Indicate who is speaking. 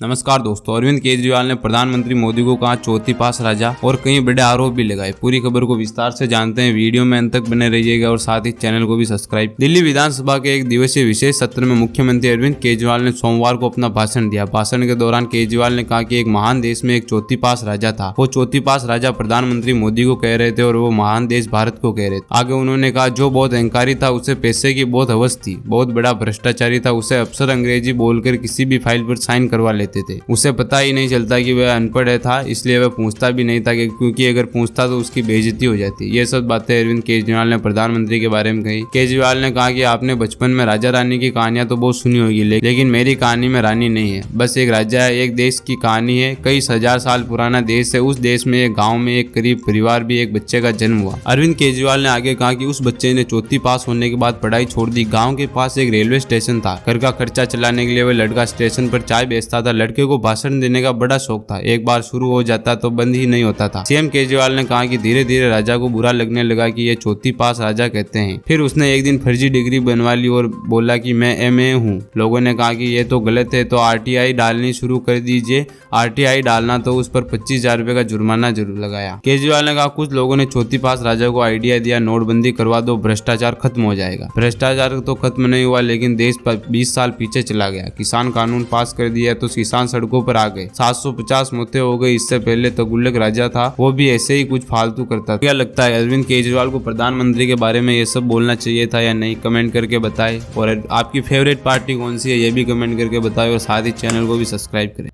Speaker 1: नमस्कार दोस्तों, अरविंद केजरीवाल ने प्रधानमंत्री मोदी को कहा चौथी पास राजा और कई बड़े आरोप भी लगाए। पूरी खबर को विस्तार से जानते हैं, वीडियो में अंत तक बने रहिएगा और साथ ही चैनल को भी सब्सक्राइब। दिल्ली विधानसभा के एक दिवसीय विशेष सत्र में मुख्यमंत्री अरविंद केजरीवाल ने सोमवार को अपना भाषण दिया। भाषण के दौरान केजरीवाल ने कहा कि एक महान देश में एक चौथी पास राजा था। वो चौथी पास राजा प्रधानमंत्री मोदी को कह रहे थे और वो महान देश भारत को कह रहे थे। आगे उन्होंने कहा जो बहुत अहंकारी था, उसे पैसे की बहुत हवस थी, बहुत बड़ा भ्रष्टाचारी था, उसे अफसर अंग्रेजी बोलकर किसी भी फाइल पर साइन करवा लेते थे। उसे पता ही नहीं चलता कि वह अनपढ़ था, इसलिए वह पूछता भी नहीं था क्योंकि अगर पूछता तो उसकी बेइज्जती हो जाती। ये सब बातें अरविंद केजरीवाल ने प्रधानमंत्री के बारे में कही। केजरीवाल ने कहा कि आपने बचपन में राजा रानी की कहानियां तो बहुत सुनी होगी, लेकिन मेरी कहानी में रानी नहीं है, बस एक राजा है। एक देश की कहानी है, कई हजार साल पुराना देश है। उस देश में एक गाँव में एक गरीब परिवार भी एक बच्चे का जन्म हुआ। अरविंद केजरीवाल ने आगे कहा कि उस बच्चे ने चौथी पास होने के बाद पढ़ाई छोड़ दी। गाँव के पास एक रेलवे स्टेशन था। घर का खर्चा चलाने के लिए वह लड़का स्टेशन पर चाय बेचता था। लड़के को भाषण देने का बड़ा शौक था, एक बार शुरू हो जाता तो बंद ही नहीं होता था। सीएम केजरीवाल ने कहा कि धीरे धीरे राजा को बुरा लगने लगा कि ये चौथी पास राजा कहते हैं। फिर उसने एक दिन फर्जी डिग्री बनवा ली और बोला कि मैं एमए हूँ। लोगों ने कहा कि ये तो गलत है, तो आरटीआई डालनी शुरू कर दीजिए। आरटीआई डालना तो उस पर 25,000 रुपए का जुर्माना जरूर लगाया। केजरीवाल ने कहा कुछ लोगों ने चौथी पास राजा को आइडिया दिया, नोटबंदी करवा दो, भ्रष्टाचार खत्म हो जाएगा। भ्रष्टाचार तो खत्म नहीं हुआ, लेकिन देश 20 साल पीछे चला गया। किसान कानून पास कर दिया तो किसान सड़कों पर आ गए। 750 मौतें हो गई। इससे पहले तुगलक राजा था, वो भी ऐसे ही कुछ फालतू करता था। क्या लगता है, अरविंद केजरीवाल को प्रधानमंत्री के बारे में ये सब बोलना चाहिए था या नहीं? कमेंट करके बताएं। और आपकी फेवरेट पार्टी कौन सी है ये भी कमेंट करके बताएं और साथ ही चैनल को भी सब्सक्राइब करें।